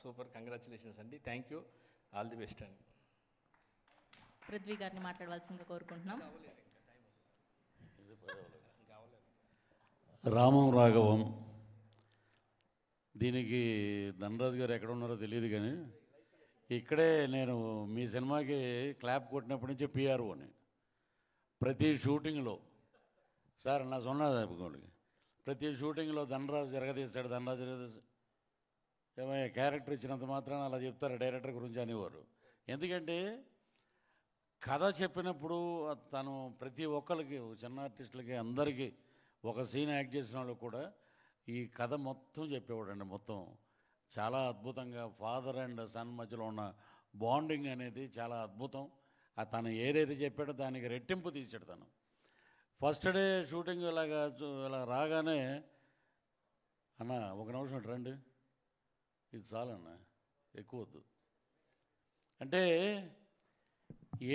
Super, congratulations అండి. Thank you, all the best అండి. పృథ్వీ గారిని మాట్లాడవలసిందిగా కోరుకుంటున్నాం. రామం రాఘవం, దీనికి ధనరాజు గారు ఎక్కడ ఉన్నారో తెలియదు కానీ ఇక్కడే నేను మీ సినిమాకి క్లాప్ కొట్టినప్పటి నుంచి పిఆర్ఓని ప్రతి షూటింగ్లో సార్ నా సొన్నకి ప్రతి షూటింగ్లో ధనరాజు జరగదీశాడు, ధనరాజు జరగదీశాడు, ఏమయ్యా క్యారెక్టర్ ఇచ్చినంత మాత్రాన అలా చెప్తారు డైరెక్టర్ గురించి అనేవారు. ఎందుకంటే కథ చెప్పినప్పుడు తను ప్రతి ఒక్కరికి, చిన్న ఆర్టిస్టులకి అందరికీ ఒక సీన్ యాక్ట్ చేసిన వాళ్ళు కూడా ఈ కథ మొత్తం చెప్పేవాడండి. మొత్తం చాలా అద్భుతంగా ఫాదర్ అండ్ సన్ మధ్యలో ఉన్న బాండింగ్ అనేది చాలా అద్భుతం. తను ఏదైతే చెప్పాడో దానికి రెట్టింపు తీసాడు తను. ఫస్ట్ డే షూటింగ్ ఇలా రాగానే అన్న ఒక నిమిషం రండి, ఇది చాలన్న ఎక్కువ వద్దు అంటే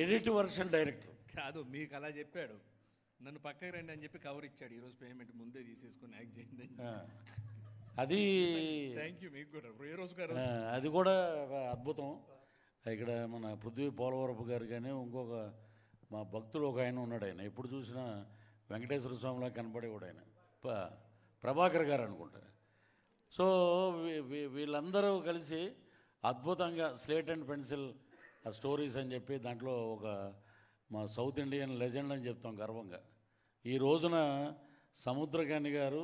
ఎడిట్ వర్షన్ డైరెక్టర్ కాదు, మీకు అలా చెప్పాడు, నన్ను పక్కకి రండి అని చెప్పి కవర్ ఇచ్చాడు. ఈరోజు పేమెంట్ ముందే తీసేసుకుని యాక్ట్ చేయండి. అది థ్యాంక్ యూ మీకు కూడా. ఏ రోజు గారు అది కూడా అద్భుతం. ఇక్కడ మన పృథ్వీ పోలవరపు గారు కానీ ఇంకొక మా భక్తుడు ఒక ఆయన ఉన్నాడు, ఆయన ఎప్పుడు చూసినా వెంకటేశ్వర స్వామిలా కనపడేవాడు ఆయన, ప్రభాకర్ గారు అనుకుంటా. సో వీళ్ళందరూ కలిసి అద్భుతంగా స్లేట్ అండ్ పెన్సిల్ స్టోరీస్ అని చెప్పి దాంట్లో ఒక మా సౌత్ ఇండియన్ లెజెండ్ అని చెప్తాం గర్వంగా. ఈ రోజున సముద్రకాని గారు,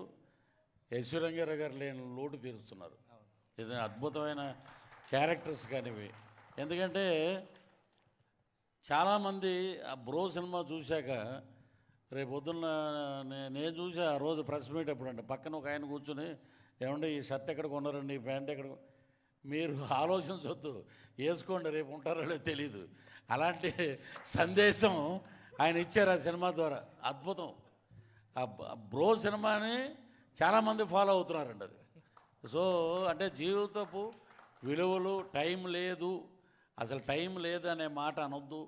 ఐశ్వర్యంగారావు గారు లేని లోటు తీరుస్తున్నారు. ఇది అద్భుతమైన క్యారెక్టర్స్ కానివి. ఎందుకంటే చాలామంది ఆ బ్రో సినిమా చూశాక రేపు పొద్దున్న నేను చూసా ఆ రోజు ప్రెస్ మీట్ అప్పుడు అంటే పక్కన ఒక ఆయన కూర్చొని, ఏమంటే ఈ షర్ట్ ఎక్కడ కొన్నారండి, ఈ ప్యాంట్ ఎక్కడ, మీరు ఆలోచించవద్దు, వేసుకోండి రేపు ఉంటారో లేదో తెలీదు. అలాంటి సందేశం ఆయన ఇచ్చారు ఆ సినిమా ద్వారా. అద్భుతం. ఆ బ్రో సినిమాని చాలామంది ఫాలో అవుతున్నారండి అది. సో అంటే జీవితపు విలువలు, టైం లేదు, అసలు టైం లేదు అనే మాట అనొద్దు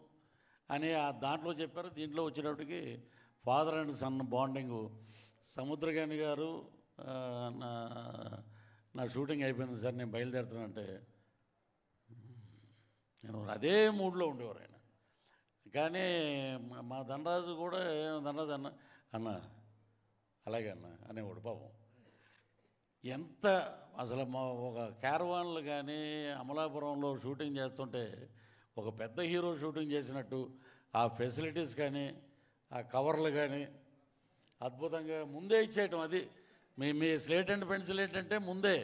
అని దాంట్లో చెప్పారు. దీంట్లో వచ్చేటప్పటికి father and son bonding. Samuthirakani garu నా షూటింగ్ అయిపోయింది సార్, నేను బయలుదేరుతానంటే నేను అదే మూడ్లో ఉండేవారు ఆయన. కానీ మా ధనరాజు కూడా ధనరాజు అన్న అలాగే అన్న అనేవాడు పాపం. ఎంత అసలు మా ఒక క్యారవాన్లు కానీ అమలాపురంలో షూటింగ్ చేస్తుంటే ఒక పెద్ద హీరో షూటింగ్ చేసినట్టు ఆ ఫెసిలిటీస్ కానీ ఆ కవర్లు కానీ అద్భుతంగా ముందే ఇచ్చేయటం. అది మీ స్లేట్ అండ్ పెన్సిల్ ఏంటంటే ముందే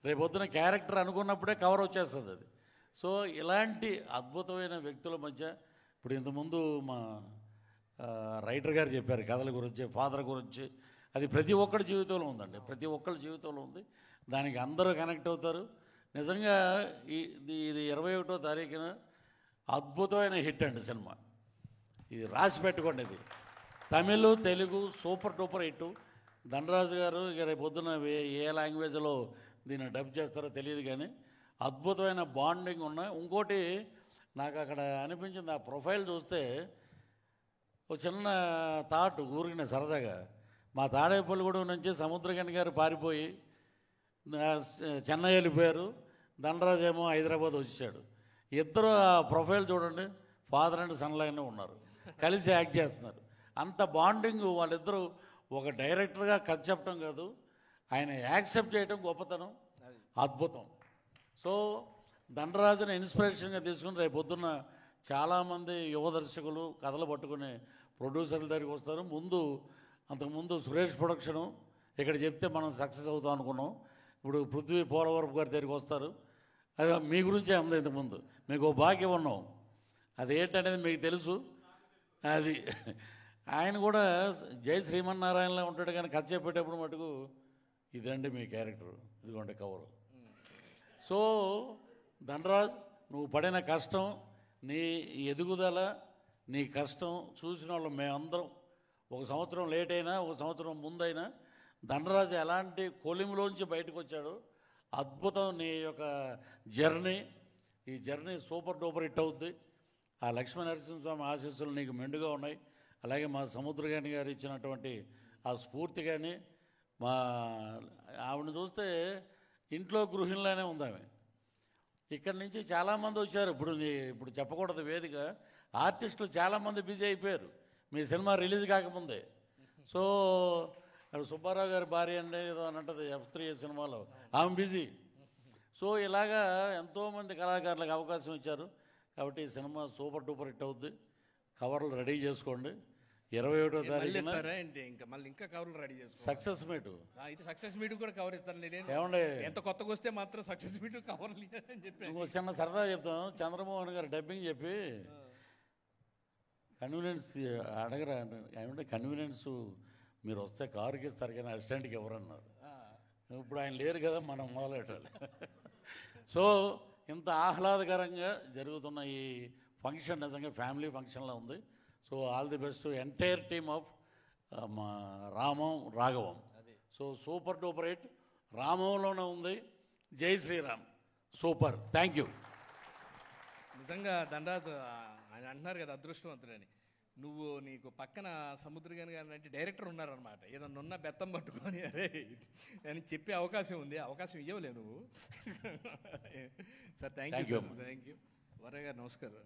రేపొద్దున క్యారెక్టర్ అనుకున్నప్పుడే కవర్ వచ్చేస్తుంది అది. సో ఇలాంటి అద్భుతమైన వ్యక్తుల మధ్య ఇప్పుడు ఇంతకుముందు మా రైటర్ గారు చెప్పారు కథల గురించి, ఫాదర్ గురించి. అది ప్రతి ఒక్కరి జీవితంలో ఉందండి, ప్రతి ఒక్కరి జీవితంలో ఉంది. దానికి అందరూ కనెక్ట్ అవుతారు. నిజంగా ఇది 21వ తారీఖున అద్భుతమైన హిట్ అండి సినిమా. ఇది రాసి పెట్టుకోండి. ఇది Tamil, Telugu super duper hit. Dhanraj గారు ఇక రేపు పొద్దున ఏ లాంగ్వేజ్లో దీన్ని డబ్ చేస్తారో తెలియదు కానీ అద్భుతమైన బాండింగ్ ఉన్నాయి. ఇంకోటి నాకు అక్కడ అనిపించింది, ఆ ప్రొఫైల్ చూస్తే ఒక చిన్న థాట్ ఊరికిన సరదాగా, మా తాడేపల్లిగూడెం నుంచి సముద్రకాని గారు పారిపోయి చెన్నై వెళ్ళిపోయారు, ధనరాజు ఏమో హైదరాబాద్ వచ్చాడు. ఇద్దరు ఆ ప్రొఫైల్ చూడండి, ఫాదర్ అండ్ సన్ లాగానే ఉన్నారు, కలిసి యాక్ట్ చేస్తున్నారు. అంత బాండింగ్ వాళ్ళిద్దరూ. ఒక డైరెక్టర్గా కథ చెప్పడం కాదు, ఆయన యాక్సెప్ట్ చేయడం గొప్పతనం, అద్భుతం. సో ధనరాజుని ఇన్స్పిరేషన్గా తీసుకుని రేపు పొద్దున్న చాలామంది యువ దర్శకులు కథలు పట్టుకునే ప్రొడ్యూసర్ల దగ్గరికి వస్తారు. అంతకుముందు సురేష్ ప్రొడక్షను ఇక్కడ చెప్తే మనం సక్సెస్ అవుతాం అనుకున్నాం. ఇప్పుడు పృథ్వీ పోలవరపు గారి దగ్గరికి వస్తారు. అది మీ గురించే ఉంది. ఇంతకుముందు మీకు ఓ భాగ్యం ఉన్నాం, అది ఏంటనేది మీకు తెలుసు. అది ఆయన కూడా జై శ్రీమన్నారాయణలో ఉంటాడు కానీ కథ చెప్పేటప్పుడు మటుకు ఇదండి మీ క్యారెక్టర్, ఇదిగోండి కవరు. సో ధనరాజ్, నువ్వు పడిన కష్టం, నీ ఎదుగుదల, నీ కష్టం చూసిన వాళ్ళు మేమందరం. ఒక సంవత్సరం లేట్ అయినా, ఒక సంవత్సరం ముందైనా ధనరాజు ఎలాంటి కొలిమిలోంచి బయటకు వచ్చాడో అద్భుతం. నీ యొక్క జర్నీ, ఈ జర్నీ సూపర్ డూపర్ హిట్ అవుద్ది. ఆ లక్ష్మీ నరసింహస్వామి ఆశీస్సులు నీకు మెండుగా ఉన్నాయి. అలాగే మా సముద్రకాని గారు ఇచ్చినటువంటి ఆ స్ఫూర్తి కానీ, ఆవిడని చూస్తే ఇంట్లో గృహిణిలానే ఉంది ఆమె. ఇక్కడి నుంచి చాలామంది వచ్చారు. ఇప్పుడు చెప్పకూడదు వేదిక, ఆర్టిస్టులు చాలామంది బిజీ అయిపోయారు మీ సినిమా రిలీజ్ కాకముందే. సో అక్కడ సుబ్బారావు గారి భార్య అండి ఏదో అని అంటది F3 సినిమాలో, ఆమె బిజీ. సో ఇలాగా ఎంతోమంది కళాకారులకు అవకాశం ఇచ్చారు. కాబట్టి ఈ సినిమా సూపర్ డూపర్ హిట్ అవుద్ది. కవర్లు రెడీ చేసుకోండి. 21వ తారీఖున ఏంటి ఇంకా మళ్ళీ ఇంకా కవర్లు రెడీ చేసుకో. సక్సెస్ మీటు అయితే సక్సెస్ మీట్ కూడా కవర్ ఇస్తాను నేను. ఏమండి, ఎంత కొత్తగా వస్తే మాత్రం సక్సెస్ మీట్ కవర్లు అని చెప్పి ఇంకో చిన్న సరదా చెప్తాను. చంద్రమోహన్ గారు డబ్బింగ్ చెప్పి కన్వీనియన్స్ అడగరా ఏమంటే కన్వీనియన్స్ మీరు వస్తే కారుకి ఇస్తారు కానీ అసిస్టెంట్కి ఎవరన్నారు. ఇప్పుడు ఆయన లేరు కదా, మనం మొదలెట్టాలి. సో ఇంత ఆహ్లాదకరంగా జరుగుతున్న ఈ ఫంక్షన్ నిజంగా ఫ్యామిలీ ఫంక్షన్లో ఉంది. So all the best entire team of మా రామం రాఘవం. సో సూపర్ డూపర్ హిట్ రామంలోనే ఉంది. జై శ్రీరామ్. సూపర్. Thank you. నిజంగా దండరాజు ఆయన అంటున్నారు కదా అదృష్టవంతుడని. నువ్వు నీకు పక్కన సముద్రగాని గారు అంటే డైరెక్టర్ ఉన్నారనమాట. ఏదన్నా ఉన్న బెత్తం పట్టుకొని అరే అని చెప్పే అవకాశం ఉంది. అవకాశం ఇవ్వలే నువ్వు. Sir thank you. Thank you. వరయ్య గారు నమస్కారం.